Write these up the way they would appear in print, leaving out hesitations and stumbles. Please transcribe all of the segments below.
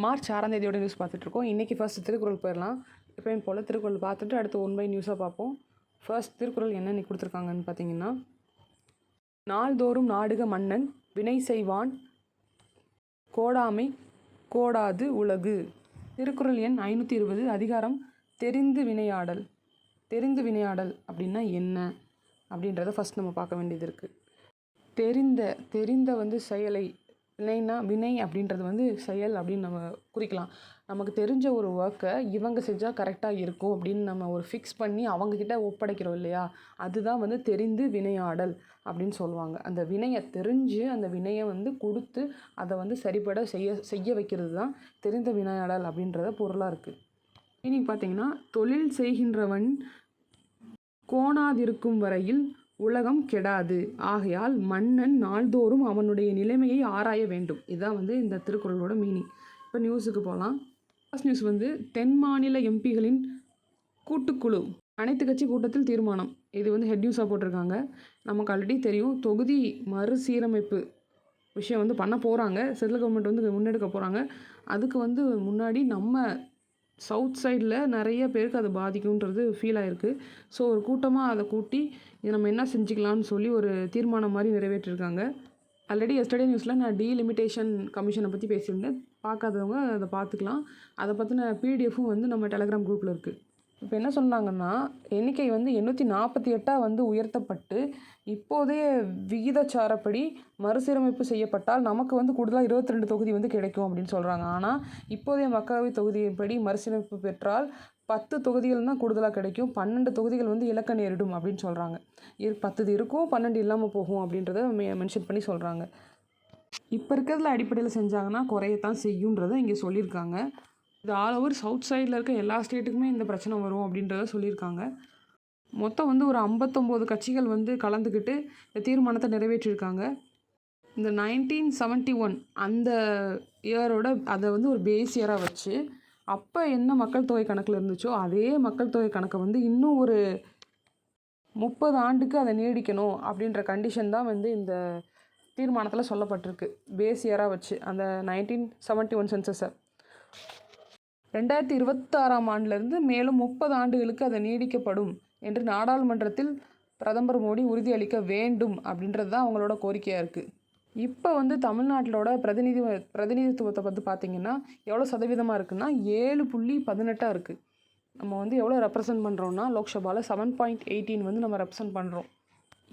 March 6ஆம் தேதியோட news பார்த்துட்ருக்கோம். இன்றைக்கி ஃபர்ஸ்ட் திருக்குறள் போயிடலாம். எப்பயும் போல் திருக்குறள் பார்த்துட்டு அடுத்து ஒன் பை நியூஸாக பார்ப்போம். ஃபர்ஸ்ட் திருக்குறள் என்ன இன்னைக்கு கொடுத்துருக்காங்கன்னு பார்த்தீங்கன்னா, நாள்தோறும் நாடுக மன்னன் வினை செய்வான் கோடாமை கோடாது உலகு. திருக்குறள் எண் 520, அதிகாரம் தெரிந்து வினையாடல். தெரிந்து வினையாடல் அப்படின்னா என்ன அப்படின்றத ஃபஸ்ட் நம்ம பார்க்க வேண்டியது இருக்குது. தெரிந்த செயலை, வினை அப்படின்றது செயல் அப்படின்னு நம்ம குறிக்கலாம். நமக்கு தெரிஞ்ச ஒரு ஒர்க்கை இவங்க செஞ்சால் கரெக்டாக இருக்கும் அப்படின்னு நம்ம ஒரு ஃபிக்ஸ் பண்ணி அவங்கக்கிட்ட ஒப்படைக்கிறோம் இல்லையா, அதுதான் தெரிந்து வினையாடல் அப்படின்னு சொல்லுவாங்க. அந்த வினையை தெரிஞ்சு அந்த வினையை கொடுத்து அதை சரிபட செய்ய வைக்கிறது தான் தெரிந்த வினையாடல் அப்படின்றத பொருளாக இருக்குது. இன்னைக்கு பார்த்தீங்கன்னா, தொழில் செய்கின்றவன் கோணாதிருக்கும் வரையில் உலகம் கெடாது, ஆகையால் மன்னன் நாள்தோறும் அவனுடைய நிலைமையை ஆராய வேண்டும். இதுதான் இந்த திருக்குறளோட மீனிங். இப்போ நியூஸுக்கு போகலாம். ஃபர்ஸ்ட் நியூஸ் தென் மாநில எம்பிகளின் கூட்டுக்குழு அனைத்து கட்சி கூட்டத்தில் தீர்மானம். இது ஹெட் நியூஸாக போட்டிருக்காங்க. நமக்கு ஆல்ரெடி தெரியும், தொகுதி மறுசீரமைப்பு விஷயம் பண்ண போகிறாங்க. சென்ட்ரல் கவர்மெண்ட் முன்னெடுக்க போகிறாங்க. அதுக்கு முன்னாடி நம்ம சவுத் சைடில் நிறைய பேருக்கு அது பாதிக்கும்ன்றது ஃபீல் ஆகிருக்கு. ஸோ ஒரு கூட்டமாக அதை கூட்டி இது நம்ம என்ன செஞ்சுக்கலாம்னு சொல்லி ஒரு தீர்மானம் மாதிரி நிறைவேற்றிருக்காங்க. ஆல்ரெடி எஸ்டர்டே நியூஸில் நான் டீலிமிட்டேஷன் கமிஷனை பற்றி பேசியிருந்தேன். பார்க்காதவங்க அதை பார்த்துக்கலாம். அதை பற்றின பிடிஎஃப்பும் நம்ம டெலகிராம் குரூப்பில் இருக்குது. இப்போ என்ன சொன்னாங்கன்னா, எண்ணிக்கை 848 உயர்த்தப்பட்டு இப்போதைய விகிதாச்சாரப்படி மறுசீரமைப்பு செய்யப்பட்டால் நமக்கு கூடுதலாக 22 தொகுதி கிடைக்கும் அப்படின்னு சொல்கிறாங்க. ஆனால் இப்போதைய மக்களவை தொகுதியின்படி மறுசீரமைப்பு பெற்றால் 10 தொகுதிகள் தான் கூடுதலாக கிடைக்கும். 12 தொகுதிகள் இழக்க நேரிடும் அப்படின்னு சொல்கிறாங்க. 10 இருக்கும், 12 இல்லாமல் போகும் அப்படின்றத மென்ஷன் பண்ணி சொல்கிறாங்க. இப்போ இருக்கிறதுல அடிப்படையில் செஞ்சாங்கன்னா குறையத்தான் செய்யுன்றதை இங்கே சொல்லியிருக்காங்க. இது ஆல் ஓவர் சவுத் சைடில் இருக்க எல்லா ஸ்டேட்டுக்குமே இந்த பிரச்சனை வரும் அப்படின்றத சொல்லியிருக்காங்க. மொத்தம் ஒரு 59 கட்சிகள் கலந்துக்கிட்டு இந்த தீர்மானத்தை நிறைவேற்றியிருக்காங்க. இந்த 1971 அந்த இயரோட அதை ஒரு பேஸ் இயராக வச்சு அப்போ என்ன மக்கள் தொகை கணக்கில் இருந்துச்சோ அதே மக்கள் தொகை கணக்கை இன்னும் ஒரு 30 ஆண்டுக்கு அதை நீடிக்கணும் அப்படின்ற கண்டிஷன் தான் இந்த தீர்மானத்தில் சொல்லப்பட்டிருக்கு. பேஸ் இயராக வச்சு அந்த 1971 சென்சஸை 2026ஆம் ஆண்டிலிருந்து மேலும் 30 ஆண்டுகளுக்கு அது நீடிக்கப்படும் என்று நாடாளுமன்றத்தில் பிரதமர் மோடி உறுதியளிக்க வேண்டும் அப்படின்றது தான் அவங்களோட கோரிக்கையாக இருக்குது. இப்போ தமிழ்நாட்டிலோட பிரதிநிதித்துவத்தை பார்த்தீங்கன்னா எவ்வளோ சதவீதமாக இருக்குன்னா 7.18 இருக்குது. நம்ம எவ்வளோ ரெப்ரசன்ட் பண்ணுறோன்னா லோக்சபாவில் 7.18 நம்ம ரெப்ரசன்ட் பண்ணுறோம்.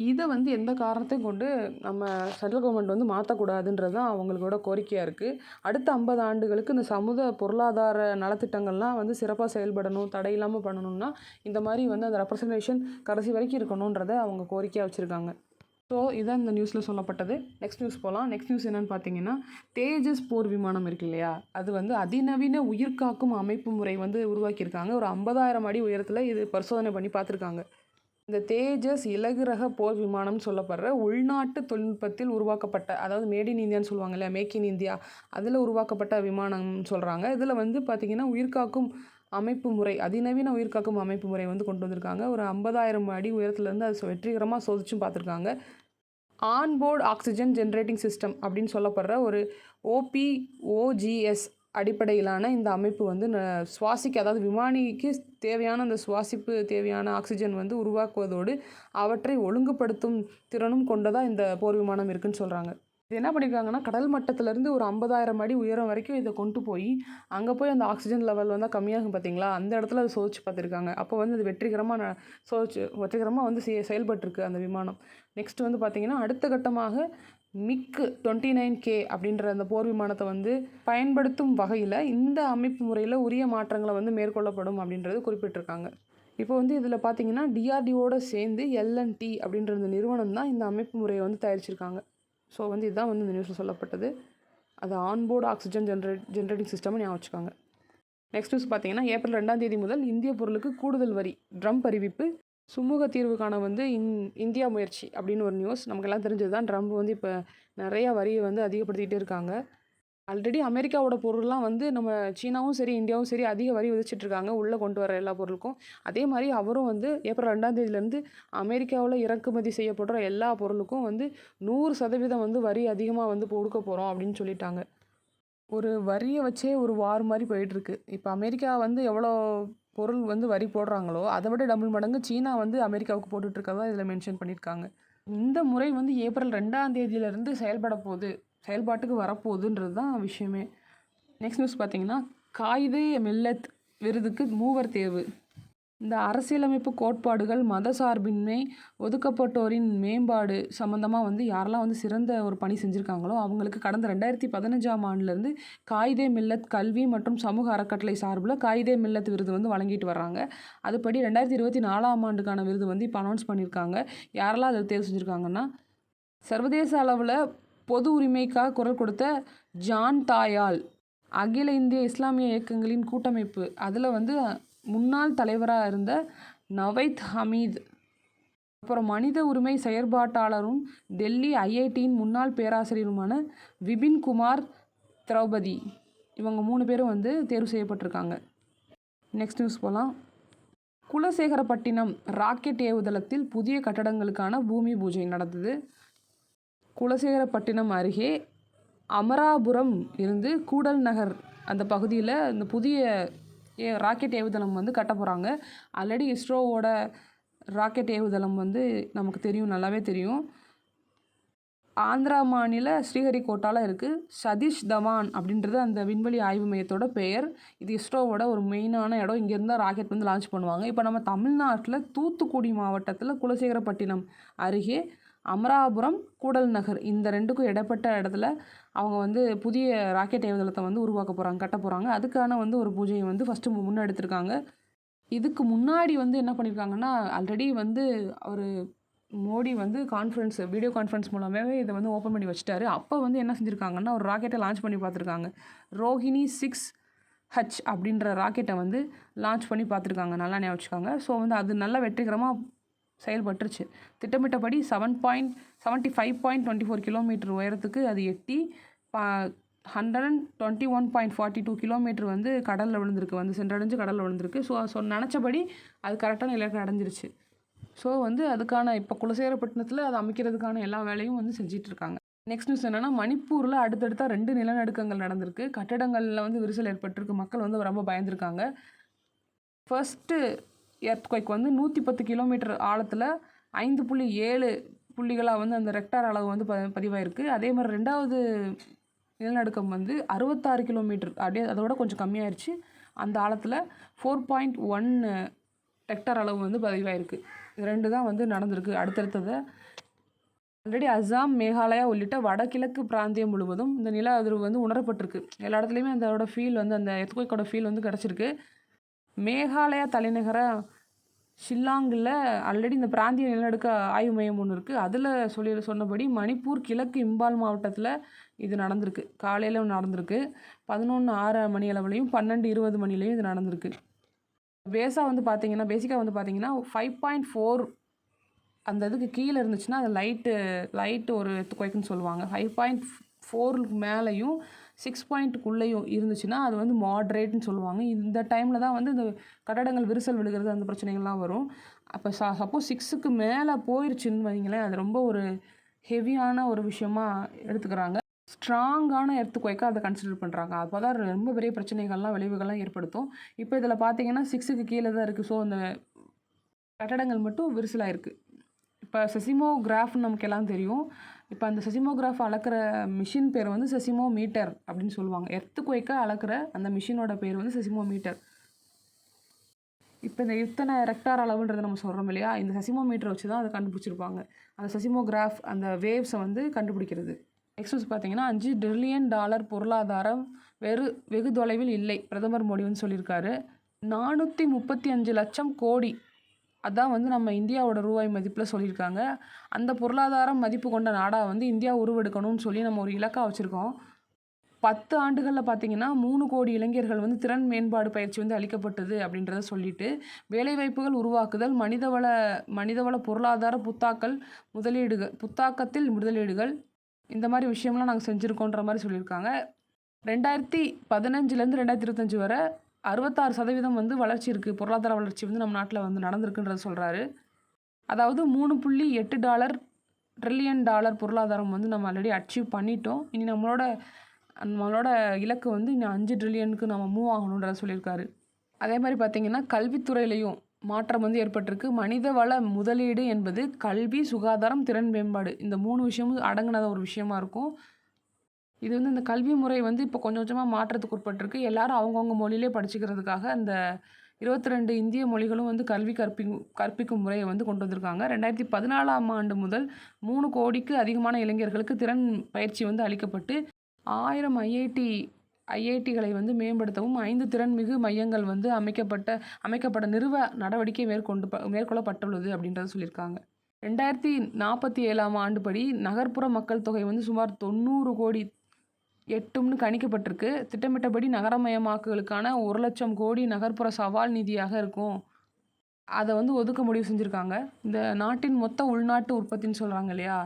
இதை எந்த காரணத்தையும் கொண்டு நம்ம சென்ட்ரல் கவர்மெண்ட் மாற்றக்கூடாதுன்றது தான் அவங்களோட கோரிக்கையாக இருக்குது. அடுத்த 50 ஆண்டுகளுக்கு இந்த பொருளாதார நலத்திட்டங்கள்லாம் சிறப்பாக செயல்படணும், தடையில்லாமல் பண்ணணும்னா இந்த மாதிரி அந்த ரெப்ரசன்டேஷன் கடைசி வரைக்கும் இருக்கணுன்றதை அவங்க கோரிக்கையாக வச்சுருக்காங்க. ஸோ இதான் இந்த நியூஸில் சொல்லப்பட்டது. நெக்ஸ்ட் நியூஸ் போகலாம். நெக்ஸ்ட் நியூஸ் என்னென்னு பார்த்தீங்கன்னா, தேஜஸ் போர் விமானம் இருக்கு இல்லையா, அது அதிநவீன உயிர்காக்கும் அமைப்பு முறை உருவாக்கியிருக்காங்க. ஒரு 50,000 அடி உயரத்தில் இது பரிசோதனை பண்ணி பார்த்துருக்காங்க. இந்த தேஜஸ் இலகு ரக போர் விமானம்னு சொல்லப்படுற உள்நாட்டு தொழில்நுட்பத்தில் உருவாக்கப்பட்ட, அதாவது மேட் இன் இந்தியான்னு சொல்லுவாங்க இல்லையா, மேக் இன் இந்தியா, அதில் உருவாக்கப்பட்ட விமானம்னு சொல்கிறாங்க. இதில் பார்த்திங்கன்னா உயிர்காக்கும் அமைப்பு முறை, அதிநவீன உயிர்காக்கும் அமைப்பு முறை கொண்டு வந்திருக்காங்க. ஒரு 50,000 அடி உயரத்துலேருந்து அது வெற்றிகரமாக சோதிச்சும் பார்த்துருக்காங்க. ஆன்போர்டு ஆக்சிஜன் ஜென்ரேட்டிங் சிஸ்டம் அப்படின்னு சொல்லப்படுற ஒரு OPOGS அடிப்படையிலான இந்த அமைப்பு சுவாசிக்க, அதாவது விமானிக்கு தேவையான அந்த சுவாசிப்பு தேவையான ஆக்சிஜன் உருவாக்குவதோடு அவற்றை ஒழுங்குபடுத்தும் திறனும் கொண்டதாக இந்த போர் விமானம் இருக்குன்னு சொல்கிறாங்க. இது என்ன பண்ணியிருக்காங்கன்னா, கடல் மட்டத்திலேருந்து ஒரு 50,000 அடி உயரம் வரைக்கும் இதை கொண்டு போய் அங்கே போய் அந்த ஆக்சிஜன் லெவல் கம்மியாகும் பார்த்தீங்களா, அந்த இடத்துல அதை சோதிச்சு பார்த்துருக்காங்க. அப்போ அது வெற்றிகரமாக செயல்பட்டுருக்கு அந்த விமானம். நெக்ஸ்ட் பார்த்திங்கன்னா, அடுத்த கட்டமாக மிக் 29K அப்படின்ற அந்த போர் விமானத்தை பயன்படுத்தும் வகையில் இந்த அமைப்பு முறையில் உரிய மாற்றங்களை மேற்கொள்ளப்படும் அப்படின்றது குறிப்பிட்டிருக்காங்க. இப்போ இதில் பார்த்தீங்கன்னா DRDOட சேர்ந்து LNT அப்படின்ற இந்த நிறுவனம் தான் இந்த அமைப்பு முறையை தயாரிச்சிருக்காங்க. ஸோ இதுதான் இந்த நியூஸில் சொல்லப்பட்டது. அது ஆன்போர்டு ஆக்சிஜன் ஜென்ரேட்டிங் சிஸ்டம்னு ஞாபகம் வச்சுக்காங்க. நெக்ஸ்ட் நியூஸ் பார்த்தீங்கன்னா, ஏப்ரல் 2ஆம் தேதி முதல் இந்திய பொருளுக்கு கூடுதல் வரி, ட்ரம்ப் அறிவிப்பு. சுமூக தீர்வுக்கான இந்தியா முயற்சி அப்படின்னு ஒரு நியூஸ். நமக்கெல்லாம் தெரிஞ்சது தான், ட்ரம்ப் இப்போ நிறையா வரியை அதிகப்படுத்திகிட்டே இருக்காங்க. ஆல்ரெடி அமெரிக்காவோட பொருள்லாம் நம்ம சீனாவும் சரி இந்தியாவும் சரி அதிக வரி விதிச்சிட்ருக்காங்க உள்ளே கொண்டு வர எல்லா பொருளுக்கும். அதே மாதிரி அவரும் ஏப்ரல் 2ஆம் தேதியிலேருந்து அமெரிக்காவில் இறக்குமதி செய்யப்படுற எல்லா பொருளுக்கும் 100% வரி அதிகமாக கொடுக்க போகிறோம் அப்படின்னு சொல்லிட்டாங்க. ஒரு வரியை வச்சே ஒரு வார் மாதிரி போயிட்டுருக்கு. இப்போ அமெரிக்கா வந்து எவ்வளோ பொருள் வந்து வரி போடுறாங்களோ அதை விட டபுள் மடங்கு சீனா வந்து அமெரிக்காவுக்கு போட்டுட்ருக்கதா இதில் மென்ஷன் பண்ணியிருக்காங்க. இந்த முறை வந்து ஏப்ரல் 2ஆம் தேதியிலேருந்து செயல்பாட்டுக்கு வரப்போகுதுன்றது தான் விஷயமே. நெக்ஸ்ட் நியூஸ் பார்த்தீங்கன்னா, காயிதே மில்லத் விருதுக்கு மூவர் தேர்வு. இந்த அரசியலமைப்பு கோட்பாடுகள், மதசார்பின்மை, ஒதுக்கப்பட்டோரின் மேம்பாடு சம்மந்தமாக வந்து யாரெல்லாம் வந்து சிறந்த ஒரு பணி செஞ்சுருக்காங்களோ அவங்களுக்கு கடந்த 2015ஆம் ஆண்டுலேருந்து காயிதே மில்லத் கல்வி மற்றும் சமூக அறக்கட்டளை சார்பில் காயிதே மில்லத் விருது வந்து வழங்கிட்டு வர்றாங்க. அதுபடி 2024ஆம் ஆண்டுக்கான விருது வந்து இப்போ அனௌன்ஸ் பண்ணியிருக்காங்க. யாரெல்லாம் அதில் தேர்வு செஞ்சுருக்காங்கன்னா, சர்வதேச அளவில் பொது உரிமைக்காக குரல் கொடுத்த ஜான் தாயால், அகில இந்திய இஸ்லாமிய இயக்கங்களின் கூட்டமைப்பு அதில் வந்து முன்னாள் தலைவராக இருந்த நவைத் ஹமீத், அப்புறம் மனித உரிமை செயற்பாட்டாளரும் டெல்லி ஐஐடியின் முன்னாள் பேராசிரியருமான விபின் குமார் திரௌபதி, இவங்க 3 பேரும் வந்து தேர்வு செய்யப்பட்டிருக்காங்க. நெக்ஸ்ட் நியூஸ் போகலாம். குலசேகரப்பட்டினம் ராக்கெட் ஏவுதளத்தில் புதிய கட்டடங்களுக்கான பூமி பூஜை நடந்தது. குலசேகரப்பட்டினம் அருகே அமராபுரம் இருந்து கூடல் நகர் அந்த பகுதியில் இந்த புதிய ராக்கெட் ஏவுதளம் வந்து கட்ட போகிறாங்க. ஆல்ரெடி இஸ்ரோவோட ராக்கெட் ஏவுதளம் வந்து நமக்கு தெரியும், நல்லாவே தெரியும். ஆந்திரா மாநில ஸ்ரீஹரிகோட்டாவில் இருக்குது. சதீஷ் தவான் அப்படின்றது அந்த விண்வெளி ஆய்வு மையத்தோட பெயர். இது இஸ்ரோவோட ஒரு மெயினான இடம். இங்கேருந்து தான் ராக்கெட் வந்து லான்ச் பண்ணுவாங்க. இப்போ நம்ம தமிழ்நாட்டில் தூத்துக்குடி மாவட்டத்தில் குலசேகரப்பட்டினம் அருகே அமராபுரம், கூடல் நகர் இந்த 2க்கும் இடைப்பட்ட இடத்துல அவங்க வந்து புதிய ராக்கெட் ஏவுதளத்தை வந்து உருவாக்க போகிறாங்க, கட்ட போகிறாங்க. அதுக்கான வந்து ஒரு பூஜையை வந்து ஃபஸ்ட்டு முன்னெடுத்திருக்காங்க. இதுக்கு முன்னாடி வந்து என்ன பண்ணியிருக்காங்கன்னா, ஆல்ரெடி வந்து ஒரு மோடி வந்து வீடியோ கான்ஃபரன்ஸ் மூலமாகவே இதை வந்து ஓப்பன் பண்ணி வச்சுட்டாரு. அப்போ வந்து என்ன செஞ்சுருக்காங்கன்னா, ஒரு ராக்கெட்டை லான்ச் பண்ணி பார்த்துருக்காங்க. ரோஹிணி 6H அப்படின்ற ராக்கெட்டை வந்து லான்ச் பண்ணி பார்த்துருக்காங்க. நல்லா ஞாபகம் வச்சுக்காங்க. ஸோ வந்து அது நல்லா வெற்றிகரமாக செயல்பட்டுருச்சு. திட்டமிட்டபடி 75.24 கிலோமீட்டர் உயரத்துக்கு அது எட்டி 121.42 கிலோமீட்டர் வந்து கடலில் விழுந்திருக்கு, வந்து சென்றடைஞ்சு கடலில் விழுந்திருக்கு. ஸோ நினச்சபடி அது கரெக்டான இலக்கை அடைஞ்சிருச்சு. ஸோ வந்து அதுக்கான இப்போ குலசேகரப்பட்டினத்தில் அதை அமைக்கிறதுக்கான எல்லா வேலையும் வந்து செஞ்சிட்ருக்காங்க. நெக்ஸ்ட் நியூஸ் என்னென்னா, மணிப்பூரில் அடுத்தடுத்த 2 நிலநடுக்கங்கள் நடந்திருக்கு. கட்டடங்களில் வந்து விரிசல் ஏற்பட்டிருக்கு. மக்கள் வந்து ரொம்ப பயந்துருக்காங்க. ஃபர்ஸ்ட்டு எர்த்குவைக் வந்து 110 கிலோமீட்டர் ஆழத்தில் 5.7 புள்ளிகளாக வந்து அந்த ரெக்டார் அளவு வந்து பதிவாயிருக்கு. அதே மாதிரி 2வது நிலநடுக்கம் வந்து 66 கிலோமீட்டர், அப்படியே அதோட கொஞ்சம் கம்மியாயிருச்சு. அந்த ஆழத்தில் 4.1 ரெக்டார் அளவு வந்து பதிவாயிருக்கு. இது 2 தான் வந்து நடந்திருக்கு. அடுத்தடுத்தது ஆல்ரெடி அஸ்ஸாம், மேகாலயா உள்ளிட்ட வடகிழக்கு பிராந்தியம் முழுவதும் இந்த நில அதிர்வு வந்து உணரப்பட்டிருக்கு. எல்லா இடத்துலையுமே அதோட ஃபீல் வந்து அந்த எர்த்குவைக்கோட ஃபீல் வந்து கிடச்சிருக்கு. மேகாலயா தலைநகர ஷில்லாங்கில் ஆல்ரெடி இந்த பிராந்திய நிலநடுக்க ஆய்வு மையம் ஒன்று இருக்குது. அதில் சொன்னபடி மணிப்பூர் கிழக்கு இம்பால் மாவட்டத்தில் இது நடந்திருக்கு. காலையில் நடந்திருக்கு. 11:06 மணி அளவுலையும் 12:20 மணிலையும் இது நடந்திருக்கு. பேசிக்காக வந்து பார்த்தீங்கன்னா 5.4 அந்த இதுக்கு கீழே இருந்துச்சுன்னா அது லைட்டு ஒரு எர்த்குவைக்குன்னு சொல்லுவாங்க. 5.4க்கு மேலேயும் 6.0க்குள்ளேயும் இருந்துச்சுன்னா அது வந்து மாட்ரேட்னு சொல்லுவாங்க. இந்த டைமில் தான் வந்து இந்த கட்டடங்கள் விரிசல் விழுகிறது அந்த பிரச்சனைகள்லாம் வரும். அப்போ சப்போஸ் 6க்கு மேலே போயிடுச்சுன்னு வைங்களேன், அது ரொம்ப ஒரு ஹெவியான ஒரு விஷயமா எடுத்துக்கிறாங்க. ஸ்ட்ராங்கான எர்த்குவைக்காக அதை கன்சிடர் பண்ணுறாங்க. அப்போ தான் ரொம்ப பெரிய பிரச்சனைகள்லாம் விளைவுகள்லாம் ஏற்படுத்தும். இப்போ இதில் பார்த்தீங்கன்னா 6க்கு கீழே தான் இருக்குது. ஸோ அந்த கட்டடங்கள் மட்டும் விரிசலாயிருக்கு. இப்போ செசிமோகிராஃப்னு நமக்கு எல்லாம் தெரியும். இப்போ அந்த செசிமோகிராஃப் அளக்கிற மிஷின் பேர் வந்து செசிமோமீட்டர் அப்படின்னு சொல்லுவாங்க. எர்த்குவைக்கை அளக்கிற அந்த மிஷினோட பேர் வந்து செசிமோமீட்டர். இப்போ இந்த இத்தனை ரெக்டார் அளவுன்றதை நம்ம சொல்கிறோம் இல்லையா, இந்த செசிமோமீட்டரை வச்சு தான் அதை கண்டுபிடிச்சிருப்பாங்க. அந்த செசிமோகிராஃப் அந்த வேவ்ஸை வந்து கண்டுபிடிக்கிறது. நெக்ஸ்ட் பார்த்தீங்கன்னா, $5 டிரில்லியன் பொருளாதாரம் வெகு தொலைவில் இல்லை, பிரதமர் மோடி வந்து சொல்லியிருக்காரு. 435 லட்சம் கோடி, அதான் வந்து நம்ம இந்தியாவோட ரூபாய் மதிப்பில் சொல்லியிருக்காங்க. அந்த பொருளாதாரம் மதிப்பு கொண்ட நாடாக வந்து இந்தியா உருவெடுக்கணும்னு சொல்லி நம்ம ஒரு இலக்காக வச்சுருக்கோம். 10 ஆண்டுகளில் பார்த்தீங்கன்னா 3 கோடி இளைஞர்கள் வந்து திறன் மேம்பாடு பயிற்சி வந்து அளிக்கப்பட்டது அப்படின்றத சொல்லிட்டு, வேலைவாய்ப்புகள் உருவாக்குதல், மனிதவள பொருளாதார புத்தாக்கத்தில் முதலீடுகள் இந்த மாதிரி விஷயம்லாம் நாங்கள் செஞ்சுருக்கோன்ற மாதிரி சொல்லியிருக்காங்க. 2015லேருந்து 2025 வரை 66% வந்து வளர்ச்சி இருக்குது, பொருளாதார வளர்ச்சி வந்து நம்ம நாட்டில் வந்து நடந்திருக்குன்றத சொல்கிறாரு. அதாவது $3.8 ட்ரில்லியன் பொருளாதாரம் வந்து நம்ம ஆல்ரெடி அச்சீவ் பண்ணிட்டோம். இனி நம்மளோட நம்மளோட இலக்கு வந்து இன்னும் 5 ட்ரில்லியனுக்கு நம்ம மூவ் ஆகணுன்றத சொல்லியிருக்காரு. அதே மாதிரி பார்த்திங்கன்னா கல்வித்துறையிலையும் மாற்றம் வந்து ஏற்பட்டிருக்கு. மனித வள முதலீடு என்பது கல்வி, சுகாதாரம், திறன் மேம்பாடு இந்த 3 விஷயமும் அடங்கினத ஒரு விஷயமா இருக்கும். இது வந்து இந்த கல்வி முறை வந்து இப்போ கொஞ்சம் கொஞ்சமாக மாற்றத்துக்கு உட்பட்டிருக்கு. எல்லாரும் அவங்கவுங்க மொழியிலே படிச்சுக்கிறதுக்காக அந்த 22 இந்திய மொழிகளும் வந்து கல்வி கற்பிக்கும் முறையை வந்து கொண்டு வந்திருக்காங்க. 2014ஆம் ஆண்டு முதல் 3 கோடிக்கு அதிகமான இளைஞர்களுக்கு திறன் பயிற்சி வந்து அளிக்கப்பட்டு 1000 ஐஐடிகளை வந்து மேம்படுத்தவும் 5 திறன்மிகு மையங்கள் வந்து அமைக்கப்பட நிறுவ நடவடிக்கை மேற்கொள்ளப்பட்டுள்ளது அப்படின்றத சொல்லியிருக்காங்க. 2047ஆம் ஆண்டு படி நகர்ப்புற மக்கள் தொகை வந்து சுமார் 90 கோடி எட்டும்னு கணிக்கப்பட்டிருக்கு. திட்டமிட்டபடி நகரமயமாக்கலுக்கான 1,00,000 கோடி நகர்ப்புற சவால் நிதியாக இருக்கும். அதை வந்து ஒதுக்க முடிவு செஞ்சுருக்காங்க. இந்த நாட்டின் மொத்த உள்நாட்டு உற்பத்தின்னு சொல்கிறாங்க இல்லையா,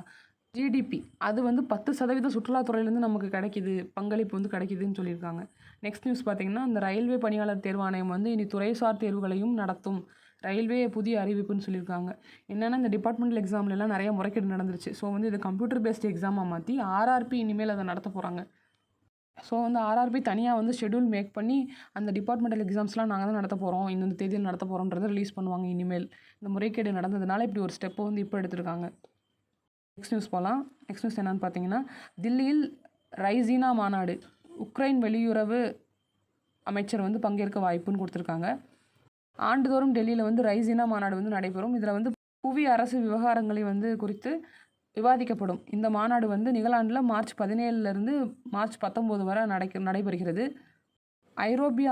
ஜிடிபி, அது வந்து 10% சுற்றுலாத்துறையிலேருந்து நமக்கு கிடைக்கிது, பங்களிப்பு வந்து கிடைக்கிதுன்னு சொல்லியிருக்காங்க. நெக்ஸ்ட் நியூஸ் பார்த்திங்கன்னா, இந்த ரயில்வே பணியாளர் தேர்வாணையம் வந்து இனி துறைசார் தேர்வுகளையும் நடத்தும். ரயில்வே புதிய அறிவிப்புன்னு சொல்லியிருக்காங்க. என்னென்னா இந்த டிபார்ட்மெண்டல் எக்ஸாம்லலாம் நிறைய முறைகேடு நடந்துருச்சு. ஸோ வந்து இது கம்ப்யூட்டர் பேஸ்டு எக்ஸாமாக மாற்றி ஆர்ஆர்பி இனிமேல் அதை நடத்த போகிறாங்க. ஸோ வந்து ஆர்ஆர்பி தனியாக வந்து ஷெட்யூல் மேக் பண்ணி அந்த டிபார்ட்மெண்டல் எக்ஸாம்ஸ்லாம் நாங்கள் தான் நடத்த போகிறோம், இந்த தேதியில் நடத்த போகிறோன்றதை ரிலீஸ் பண்ணுவாங்க இனிமேல். இந்த முறைகேடு நடந்ததுனால இப்படி ஒரு ஸ்டெப்பை வந்து இப்போ எடுத்திருக்காங்க. நெக்ஸ்ட் நியூஸ் போகலாம். நெக்ஸ்ட் நியூஸ் என்னென்னு பார்த்தீங்கன்னா, தில்லியில் ரைசீனா மாநாடு, உக்ரைன் வெளியுறவு அமைச்சர் வந்து பங்கேற்க வாய்ப்புன்னு கொடுத்துருக்காங்க. ஆண்டுதோறும் டெல்லியில் வந்து ரைசீனா மாநாடு வந்து நடைபெறும். இதில் வந்து புவி அரசு விவகாரங்களை வந்து குறித்து விவாதிக்கப்படும். இந்த மாநாடு வந்து நிகழாண்டில் மார்ச் 17லேருந்து மார்ச் 19 வரை நடைபெறுகிறது. ஐரோப்பிய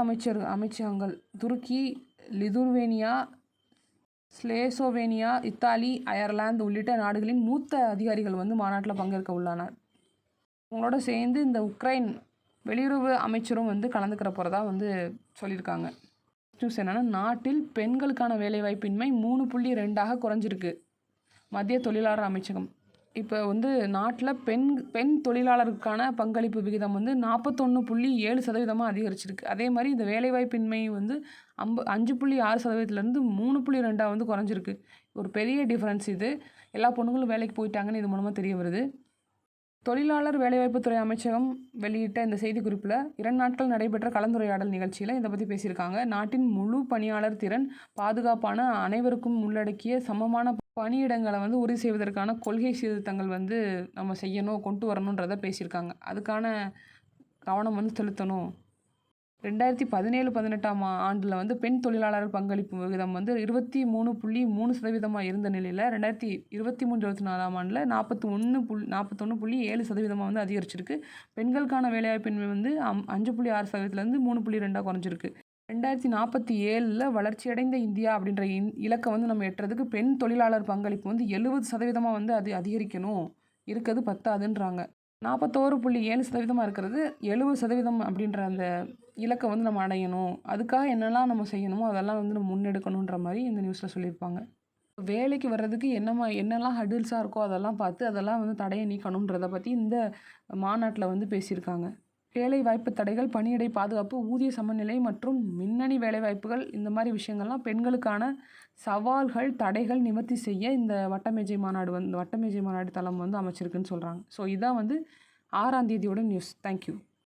அமைச்சகங்கள் துருக்கி, லிதுவேனியா, ஸ்லோவேனியா, இத்தாலி, அயர்லாந்து உள்ளிட்ட நாடுகளின் மூத்த அதிகாரிகள் வந்து மாநாட்டில் பங்கேற்க உள்ளனர். அவங்களோட சேர்ந்து இந்த உக்ரைன் வெளியுறவு அமைச்சரும் வந்து கலந்துக்கிற போகிறதா வந்து சொல்லியிருக்காங்க. நியூஸ் என்னென்னா, நாட்டில் பெண்களுக்கான வேலைவாய்ப்பின்மை 3.2ஆக குறைஞ்சிருக்கு. மத்திய தொழிலாளர் அமைச்சகம் இப்போ வந்து நாட்டில் பெண் தொழிலாளருக்கான பங்களிப்பு விகிதம் வந்து 41.7% அதிகரிச்சிருக்கு. அதே மாதிரி இந்த வேலைவாய்ப்பின்மை வந்து 5.6%லேருந்து 3.2 வந்து குறைஞ்சிருக்கு. ஒரு பெரிய டிஃப்ரென்ஸ் இது. எல்லா பொண்ணுங்களும் வேலைக்கு போயிட்டாங்கன்னு இது மூலமாக தெரிய வருது. தொழிலாளர் வேலைவாய்ப்புத்துறை அமைச்சகம் வெளியிட்ட இந்த செய்திக்குறிப்பில் 2 நாட்கள் நடைபெற்ற கலந்துரையாடல் நிகழ்ச்சியில் இதை பற்றி பேசியிருக்காங்க. நாட்டின் முழு பணியாளர் திறன் பாதுகாப்பான அனைவருக்கும் உள்ளடக்கிய சமமான பணியிடங்களை வந்து உறுதி செய்வதற்கான கொள்கை சீர்திருத்தங்கள் வந்து நம்ம செய்யணும், கொண்டு வரணுன்றதை பேசியிருக்காங்க. அதுக்கான கவனம் வந்து செலுத்தணும். 2017-18ஆம் ஆண்டில் வந்து பெண் தொழிலாளர் பங்களிப்பு விகிதம் வந்து 23.3% இருந்த நிலையில் 2023-24ஆம் ஆண்டில் 41.7% வந்து அதிகரிச்சிருக்கு. பெண்களுக்கான வேலைவாய்ப்பின்மை வந்து 5.6%லேருந்து 3.2 குறைஞ்சிருக்கு. 2047 வளர்ச்சியடைந்த இந்தியா அப்படின்ற இலக்கை வந்து நம்ம எட்டுறதுக்கு பெண் தொழிலாளர் பங்களிப்பு வந்து 70% வந்து அது அதிகரிக்கணும், இருக்கிறது பத்தாதுன்றாங்க. 41.7% இருக்கிறது 70% அப்படின்ற அந்த இலக்கை வந்து நம்ம அடையணும். அதுக்காக என்னெல்லாம் நம்ம செய்யணுமோ அதெல்லாம் வந்து நம்ம முன்னெடுக்கணுன்ற மாதிரி இந்த நியூஸில் சொல்லியிருப்பாங்க. வேலைக்கு வர்றதுக்கு என்னெல்லாம் ஹடில்ஸாக இருக்கோ அதெல்லாம் பார்த்து அதெல்லாம் வந்து தடையை நீக்கணுன்றதை பற்றி இந்த மாநாட்டில் வந்து பேசியிருக்காங்க. வேலைவாய்ப்பு தடைகள், பணியிடை பாதுகாப்பு, ஊதிய சமநிலை மற்றும் மின்னணு வேலைவாய்ப்புகள் இந்த மாதிரி விஷயங்கள்லாம் பெண்களுக்கான சவால்கள், தடைகள் நிவர்த்தி செய்ய இந்த வட்டமேஜை மாநாடு தளம் வந்து அமைச்சிருக்குன்னு சொல்கிறாங்க. ஸோ இதான் வந்து 6ஆம் தேதியோட நியூஸ். தேங்க்யூ.